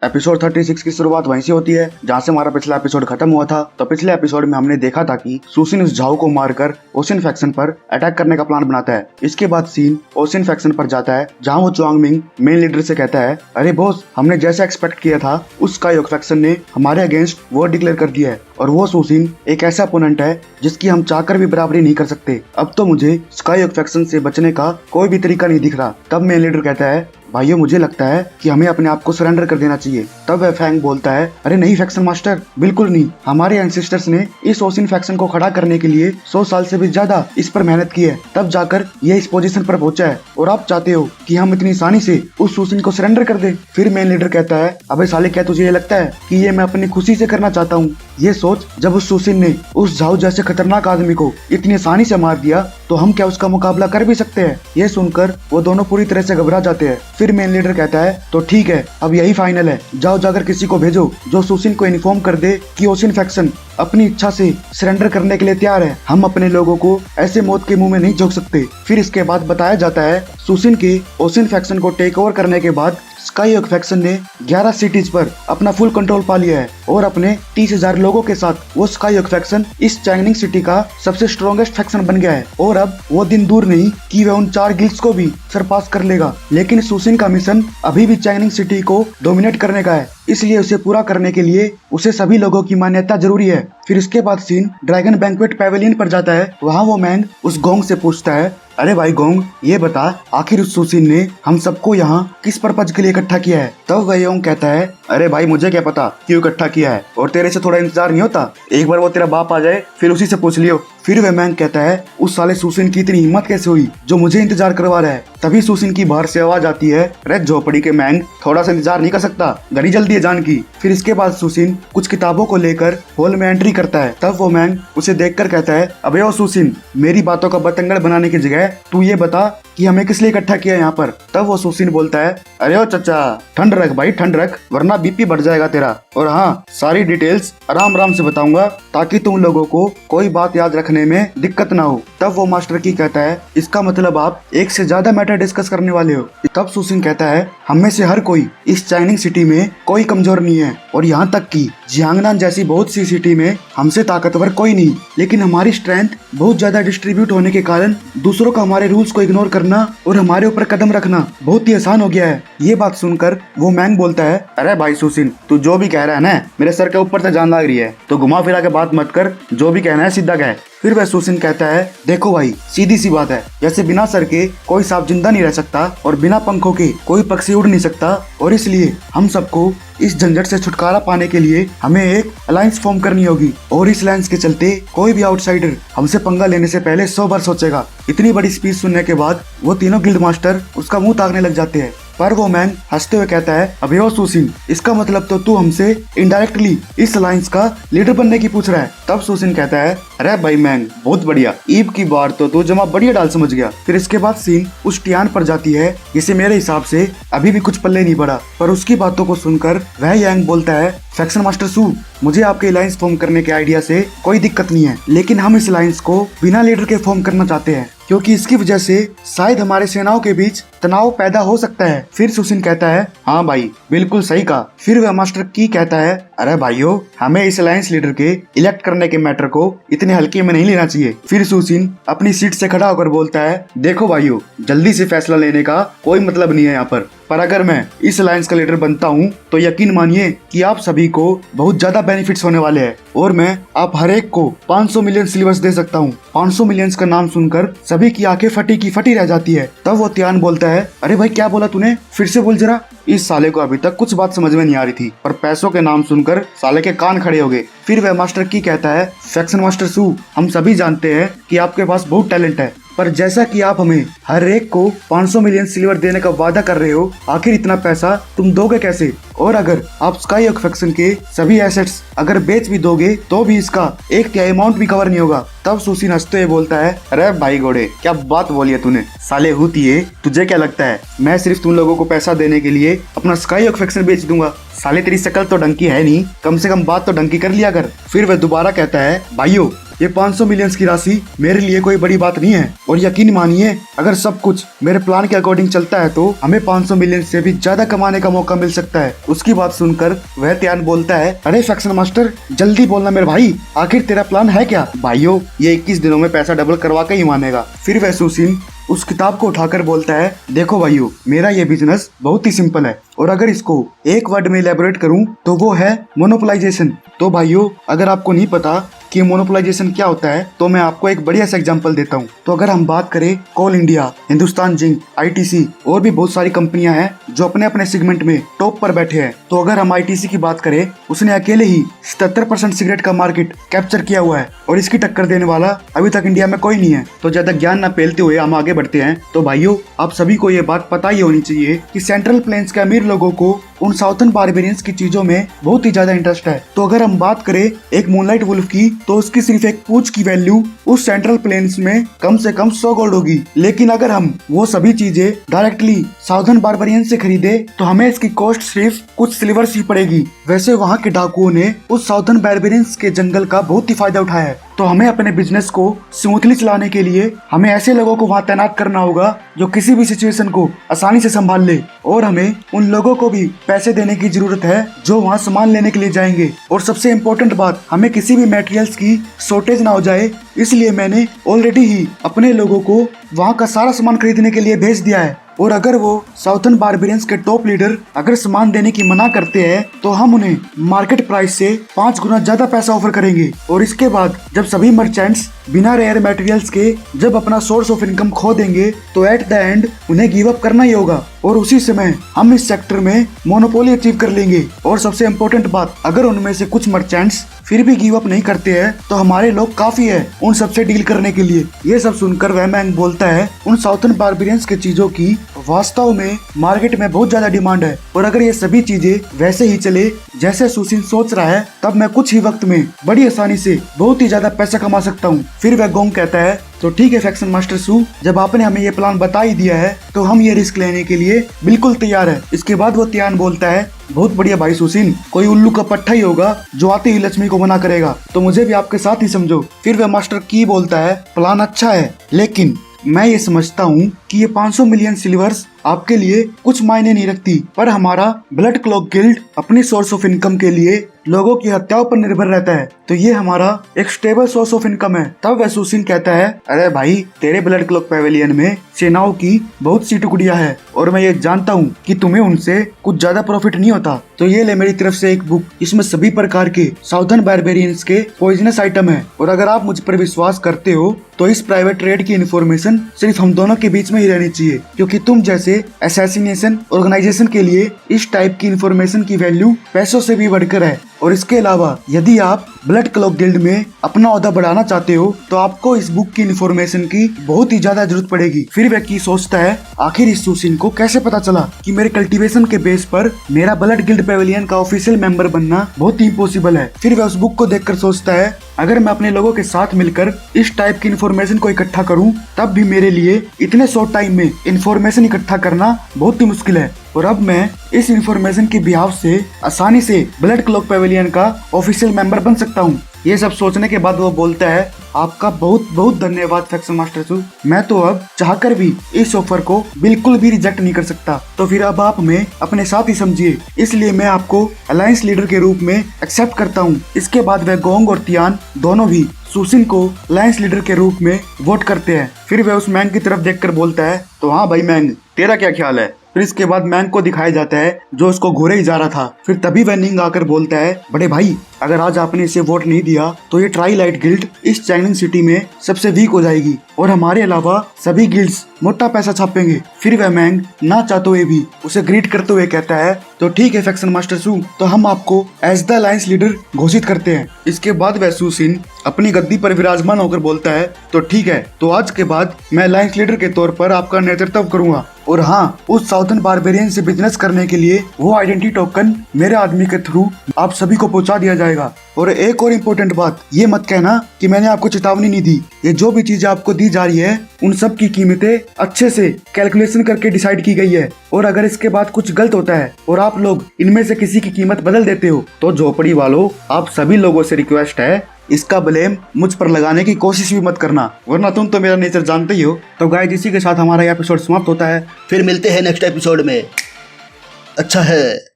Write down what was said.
Episode 36 की शुरुआत वहीं से होती है जहां से हमारा पिछला एपिसोड खत्म हुआ था। तो पिछले एपिसोड में हमने देखा था कि सुसिन उस झाओ को मारकर ओशिन फैक्शन पर अटैक करने का प्लान बनाता है। इसके बाद सीन ओशिन फैक्शन पर जाता है जहां वो च्वांगमिंग मेन लीडर से कहता है, अरे बॉस, हमने जैसा एक्सपेक्ट किया था उस स्काईवॉक फैक्शन ने हमारे अगेंस्ट वॉर डिक्लेयर कर दिया है और वो सुसिन एक ऐसा अपोनेंट है जिसकी हम चाहकर भी बराबरी नहीं कर सकते। अब तो मुझे स्काईवॉक फैक्शन से बचने का कोई भी तरीका नहीं दिख रहा। तब मेन लीडर कहता है, भाइयों मुझे लगता है कि हमें अपने आप को सरेंडर कर देना चाहिए। तब वह फैंग बोलता है, अरे नहीं फैक्शन मास्टर, बिल्कुल नहीं। हमारे एंसेस्टर्स ने इस ओशिन फैक्शन को खड़ा करने के लिए 100 साल से भी ज्यादा इस पर मेहनत की है, तब जाकर ये इस पोजीशन पर पहुंचा है और आप चाहते हो कि हम इतनी आसानी से उस ओशिन को सरेंडर कर दें। फिर मेन लीडर कहता है, अबे साले, क्या तुझे ये लगता है कि ये मैं अपनी खुशी से करना चाहता हूँ? ये सोच, जब उस सुसिन ने उस झाओ जैसे खतरनाक आदमी को इतनी आसानी से मार दिया तो हम क्या उसका मुकाबला कर भी सकते हैं? ये सुनकर वो दोनों पूरी तरह से घबरा जाते हैं। फिर मेन लीडर कहता है, तो ठीक है, अब यही फाइनल है, जाओ जाकर किसी को भेजो जो सुसिन को इन्फॉर्म कर दे कि ओशिन फैक्शन अपनी इच्छा से सरेंडर करने के लिए तैयार है। हम अपने लोगों को ऐसे मौत के मुंह में नहीं झोंक सकते। फिर इसके बाद बताया जाता है सुसिन के ओशिन फैक्शन को टेक ओवर करने के बाद स्काईवॉक फैक्शन ने 11 सिटीज पर अपना फुल कंट्रोल पा लिया है और अपने 30,000 लोगों के साथ वो स्काईवॉक फैक्शन इस चैंगनिंग सिटी का सबसे स्ट्रॉन्गेस्ट फैक्शन बन गया है। और अब वो दिन दूर नहीं कि वह उन 4 गिल्ड्स को भी सरपास कर लेगा। लेकिन सुसिन का मिशन अभी भी चैंगनिंग सिटी को डोमिनेट करने का है, इसलिए उसे पूरा करने के लिए उसे सभी लोगों की मान्यता जरूरी है। फिर इसके बाद सीन ड्रैगन बैंक्वेट पैवेलियन पर जाता है। वहाँ वो मैंग उस गोंग से पूछता है, अरे भाई गोंग, ये बता आखिर उस सुसिन ने हम सबको यहाँ किस पर्पज के लिए इकट्ठा किया है? तब वह योंग कहता है, अरे भाई मुझे क्या पता क्यों इकट्ठा किया है, और तेरे से थोड़ा इंतजार नहीं होता? एक बार वो तेरा बाप आ जाए फिर उसी से पूछ लियो। फिर वह मैंग कहता है, उस साले सुसिन की इतनी हिम्मत कैसे हुई जो मुझे इंतजार करवा रहा है? तभी सुसिन की बाहर से आवाज आती है, अरे झोपड़ी के मैंग, थोड़ा सा इंतजार नहीं कर सकता? घड़ी जल्दी है जान की। फिर इसके बाद सुसिन कुछ किताबों को लेकर हॉल में एंट्री करता है। तब वो मैंग उसे देखकर कहता है, अबे ओ सुसिन, मेरी बातों का बतंगड़ बनाने की जगह तू ये बता कि हमें किस लिए इकट्ठा किया यहाँ पर? तब वो सुसिन बोलता है, अरे ओ चचा, ठंड रख भाई, ठंड रख, वरना बीपी बढ़ जाएगा तेरा। और हाँ, सारी डिटेल्स आराम आराम से बताऊंगा ताकि तुम लोगों को कोई बात याद रखने में दिक्कत ना हो। तब वो मास्टर की कहता है, इसका मतलब आप एक से ज्यादा मैटर डिस्कस करने वाले हो? तब सुसिन कहता है, हम में से हर कोई इस चाइनिंग सिटी में कोई कमजोर नहीं है और यहाँ तक कि जियांगनान जैसी बहुत सी सिटी में हमसे ताकतवर कोई नहीं, लेकिन हमारी स्ट्रेंथ बहुत ज्यादा डिस्ट्रीब्यूट होने के कारण दूसरों का हमारे रूल्स को इग्नोर करना और हमारे ऊपर कदम रखना बहुत ही आसान हो गया है। ये बात सुनकर वो मैंग बोलता है, अरे भाई सुसिन, तू जो भी कह रहा है ना, मेरे सर के ऊपर से जान लग रही है, तो घुमा फिरा के बात मत कर, जो भी कहना है सीधा कह। फिर वह सुसिन कहता है, देखो भाई, सीधी सी बात है, जैसे बिना सर के कोई सांप जिंदा नहीं रह सकता और बिना पंखों के कोई पक्षी उड़ नहीं सकता, और इसलिए हम सबको इस झंझट से छुटकारा पाने के लिए हमें एक अलायंस फॉर्म करनी होगी और इस अलायंस के चलते कोई भी आउटसाइडर हमसे पंगा लेने से पहले 100 बार सोचेगा। इतनी बड़ी स्पीच सुनने के बाद वो तीनों गिल्ड मास्टर उसका मुंह ताकने लग जाते हैं। पर वो मैन हंसते हुए कहता है, अबे ओ सुसिन, इसका मतलब तो तू हमसे इनडायरेक्टली इस अलायंस का लीडर बनने की पूछ रहा है? तब सुसिन कहता है, अरे भाई मैंग, बहुत बढ़िया, ईब की बार तो तू जमा बढ़िया डाल समझ गया। फिर इसके बाद सीन उस टियान पर जाती है जिसे मेरे हिसाब से अभी भी कुछ पल्ले नहीं पड़ा, पर उसकी बातों को सुनकर वह यांग बोलता है, फैक्शन मास्टर सू, मुझे आपके अलायंस फॉर्म करने के आइडिया से कोई दिक्कत नहीं है, लेकिन हम इस अलायंस को बिना लीडर के फॉर्म करना चाहते हैं क्योंकि इसकी वजह से शायद हमारे सेनाओं के बीच तनाव पैदा हो सकता है। फिर सुसिन कहता है, हाँ भाई, बिल्कुल सही कहा। फिर वह मास्टर की कहता है, अरे भाइयों, हमें इस अलायंस लीडर के इलेक्ट करने के मैटर को इतने हल्के में नहीं लेना चाहिए। फिर सुसिन अपनी सीट से खड़ा होकर बोलता है, देखो भाइयों, जल्दी से फैसला लेने का कोई मतलब नहीं है यहाँ पर अगर मैं इस अलायंस का लीडर बनता हूँ तो यकीन मानिए कि आप सभी को बहुत ज्यादा बेनिफिट्स होने वाले हैं और मैं आप हर एक को 500 मिलियन सिल्वर्स दे सकता हूँ। 500 मिलियन का नाम सुनकर सभी की आंखें फटी की फटी रह जाती है। तब वो त्यान बोलता है, अरे भाई क्या बोला तूने, फिर से बोल जरा। इस साले को अभी तक कुछ बात समझ में नहीं आ रही थी, पर पैसों के नाम सुनकर साले के कान खड़े हो गए। फिर वह मास्टर की कहता है, फैक्शन मास्टर सू, हम सभी जानते हैं कि आपके पास बहुत टैलेंट है, पर जैसा कि आप हमें हर एक को 500 मिलियन सिल्वर देने का वादा कर रहे हो, आखिर इतना पैसा तुम दोगे कैसे? और अगर आप स्काईवॉक फैक्शन के सभी एसेट्स अगर बेच भी दोगे तो भी इसका 1/3 अमाउंट भी कवर नहीं होगा। तब सुसिन हंसते हुए बोलता है, अरे भाई घोड़े, क्या बात बोली है तूने, साले हुतिए, तुझे क्या लगता है मैं सिर्फ तुम लोगों को पैसा देने के लिए अपना स्काईवॉक फैक्शन बेच दूंगा? साले तेरी शक्ल तो डंकी है नहीं, कम से कम बात तो डंकी कर लिया कर। फिर वह दोबारा कहता है, भाइयों, ये 500 मिलियन की राशि मेरे लिए कोई बड़ी बात नहीं है, और यकीन मानिए अगर सब कुछ मेरे प्लान के अकॉर्डिंग चलता है तो हमें 500 मिलियन से भी ज्यादा कमाने का मौका मिल सकता है। उसकी बात सुनकर वह त्यान बोलता है, अरे फैक्शन मास्टर जल्दी बोलना मेरे भाई, आखिर तेरा प्लान है क्या? भाइयों ये 21 दिनों में पैसा डबल करवा के ही मानेगा। फिर वह सुशीन उस किताब को उठाकर बोलता है, देखो भाइयों मेरा ये बिजनेस बहुत ही सिंपल है, और अगर इसको एक वर्ड में इलेबोरेट करूं तो वो है मोनोपोलाइजेशन। तो भाइयों अगर आपको नहीं पता कि मोनोपोलाइजेशन क्या होता है तो मैं आपको एक बढ़िया सा एग्जांपल देता हूँ। तो अगर हम बात करें कोल इंडिया, हिंदुस्तान जिंक, आईटीसी और भी बहुत सारी कंपनियां हैं जो अपने अपने सेगमेंट में टॉप पर बैठे हैं। तो अगर हम आईटीसी की बात करें, उसने अकेले ही 77% सिगरेट का मार्केट कैप्चर किया हुआ है, और इसकी टक्कर देने वाला अभी तक इंडिया में कोई नहीं है। तो ज्यादा ज्ञान न फैलते हुए हम आगे बढ़ते हैं। तो भाइयों आप सभी को ये बात पता ही होनी चाहिए कि सेंट्रल प्लेन्स के अमीर लोगों को उन साउथर्न बारबेरियंस की चीजों में बहुत ही ज्यादा इंटरेस्ट है। तो अगर हम बात करें एक मूनलाइट वुल्फ की, तो उसकी सिर्फ एक पूंछ की वैल्यू उस सेंट्रल प्लेन्स में कम से कम 100 गोल्ड होगी। लेकिन अगर हम वो सभी चीजें डायरेक्टली साउथर्न बारबेरियन से खरीदे तो हमें इसकी कॉस्ट सिर्फ कुछ सिल्वर ही पड़ेगी। वैसे वहाँ के डाकुओं ने उस साउथर्न बारबेरियंस के जंगल का बहुत ही फायदा उठाया है। तो हमें अपने बिजनेस को स्मूथली चलाने के लिए हमें ऐसे लोगों को वहाँ तैनात करना होगा जो किसी भी सिचुएशन को आसानी से संभाल ले, और हमें उन लोगों को भी पैसे देने की जरूरत है जो वहाँ सामान लेने के लिए जाएंगे। और सबसे इम्पोर्टेंट बात, हमें किसी भी मटेरियल्स की शॉर्टेज ना हो जाए, इसलिए मैंने ऑलरेडी ही अपने लोगों को वहाँ का सारा सामान खरीदने के लिए भेज दिया है। और अगर वो साउथर्न बारबेरियंस के टॉप लीडर अगर सामान देने की मना करते हैं तो हम उन्हें मार्केट प्राइस से 5 गुना ज्यादा पैसा ऑफर करेंगे। और इसके बाद जब सभी मर्चेंट्स बिना रेयर मटेरियल्स के जब अपना सोर्स ऑफ इनकम खो देंगे तो एट द एंड उन्हें गिव अप करना ही होगा, और उसी समय हम इस सेक्टर में मोनोपोली अचीव कर लेंगे। और सबसे इम्पोर्टेंट बात, अगर उनमें से कुछ मर्चेंट्स फिर भी गिव अप नहीं करते हैं तो हमारे लोग काफी है उन सबसे डील करने के लिए। ये सब सुनकर वह मैंग बोलता है, उन साउथर्न बारबेरियंस के चीजों की वास्तव में मार्केट में बहुत ज्यादा डिमांड है, और अगर ये सभी चीजें वैसे ही चले जैसे सुशीन सोच रहा है तब मैं कुछ ही वक्त में बड़ी आसानी से बहुत ही ज्यादा पैसा कमा सकता हूँ। फिर वह गोंग कहता है, तो ठीक है फैक्शन मास्टर सू, जब आपने हमें ये प्लान बता ही दिया है तो हम ये रिस्क लेने के लिए बिल्कुल तैयार है। इसके बाद वो त्यान बोलता है, बहुत बढ़िया भाई सुशीन, कोई उल्लू का पट्टा ही होगा जो आते ही लक्ष्मी को मना करेगा, तो मुझे भी आपके साथ ही समझो। फिर वह मास्टर की बोलता है, प्लान अच्छा है लेकिन मैं ये समझता हूँ कि ये 500 मिलियन सिल्वर्स आपके लिए कुछ मायने नहीं रखती, पर हमारा ब्लड क्लॉक गिल्ड अपनी सोर्स ऑफ इनकम के लिए लोगों की हत्याओं पर निर्भर रहता है, तो ये हमारा एक स्टेबल सोर्स ऑफ इनकम है। तब वह सुशीन कहता है, अरे भाई तेरे ब्लड क्लॉक पेवेलियन में सेनाओं की बहुत सी टुकड़ियां हैं, और मैं ये जानता हूँ कि तुम्हें उनसे कुछ ज्यादा प्रॉफिट नहीं होता, तो ये ले मेरी तरफ से एक बुक, इसमें सभी प्रकार के साउथर्न बारबेरियंस के पॉइजनस आइटम है, और अगर आप मुझ पर विश्वास करते हो तो इस प्राइवेट ट्रेड की इन्फॉर्मेशन सिर्फ हम दोनों के बीच में ही रहनी चाहिए, क्योंकि तुम जैसे असैसिनेशन ऑर्गेनाइजेशन के लिए इस टाइप की इन्फॉर्मेशन की वैल्यू पैसों से भी बढ़कर है। और इसके अलावा यदि आप ब्लड क्लॉक गिल्ड में अपना ओहदा बढ़ाना चाहते हो तो आपको इस बुक की इन्फॉर्मेशन की बहुत ही ज्यादा जरूरत पड़ेगी। फिर व्यक्ति सोचता है, आखिर इस सुशीन को कैसे पता चला कि मेरे कल्टीवेशन के बेस पर मेरा ब्लड गिल्ड पेवेलियन का ऑफिशियल मेंबर बनना बहुत ही इम्पॉसिबल है। फिर वह उस बुक को देखकर सोचता है, अगर मैं अपने लोगों के साथ मिलकर इस टाइप की इन्फॉर्मेशन को इकट्ठा करूं तब भी मेरे लिए इतने शॉर्ट टाइम में इन्फॉर्मेशन इकट्ठा करना बहुत ही मुश्किल है, और अब मैं इस इन्फॉर्मेशन के बिहाव से आसानी से ब्लड क्लॉक पेवेलियन का ऑफिशियल मेंबर बन सकता हूँ। ये सब सोचने के बाद वो बोलता है, आपका बहुत बहुत धन्यवाद फैक्शन मास्टर सू, मैं तो अब चाहकर भी इस ऑफर को बिल्कुल भी रिजेक्ट नहीं कर सकता, तो फिर अब आप हमें अपने साथ ही समझिए, इसलिए मैं आपको अलायंस लीडर के रूप में एक्सेप्ट करता हूँ। इसके बाद वह गोंग और तियान दोनों भी सुशीन को अलायंस लीडर के रूप में वोट करते हैं। फिर वह उस मैंग की तरफ देखकर बोलता है, तो हाँ भाई मैंग, तेरा क्या ख्याल है? फिर इसके बाद मैंग को दिखाया जाता है जो उसको घूरे ही जा रहा था। फिर तभी वह निंग आकर बोलता है, बड़े भाई अगर आज आपने इसे वोट नहीं दिया तो ये ट्राई लाइट गिल्ड इस चाइनिंग सिटी में सबसे वीक हो जाएगी, और हमारे अलावा सभी गिल्ड्स मोटा पैसा छापेंगे। फिर वह मैंग ना चाहते हुए भी उसे ग्रीट करते हुए कहता है, तो ठीक है फैक्शन मास्टर सू, तो हम आपको एज द अलायंस लीडर घोषित करते हैं। इसके बाद वह सुशीन अपनी गद्दी पर विराजमान होकर बोलता है, तो ठीक है, तो आज के बाद मैं अलायंस लीडर के तौर पर आपका नेतृत्व करूंगा, और हाँ, उस साउथर्न बारबेरियन से बिजनेस करने के लिए वो आइडेंटिटी टोकन मेरे आदमी के थ्रू आप सभी को पहुंचा दिया जाएगा। और एक और इम्पोर्टेंट बात, ये मत कहना कि मैंने आपको चेतावनी नहीं दी। ये जो भी चीजें आपको दी जा रही है उन सब की कीमतें अच्छे से कैलकुलेशन करके डिसाइड की गई है, और अगर इसके बाद कुछ गलत होता है और आप लोग इनमें से किसी की कीमत बदल देते हो तो झोपड़ी वालों, आप सभी लोगों से रिक्वेस्ट है, इसका ब्लेम मुझ पर लगाने की कोशिश भी मत करना, वरना तुम तो मेरा नेचर जानते ही हो। तो गाइस, इसी के साथ हमारा ये एपिसोड समाप्त होता है। फिर मिलते हैं नेक्स्ट एपिसोड में। अच्छा है।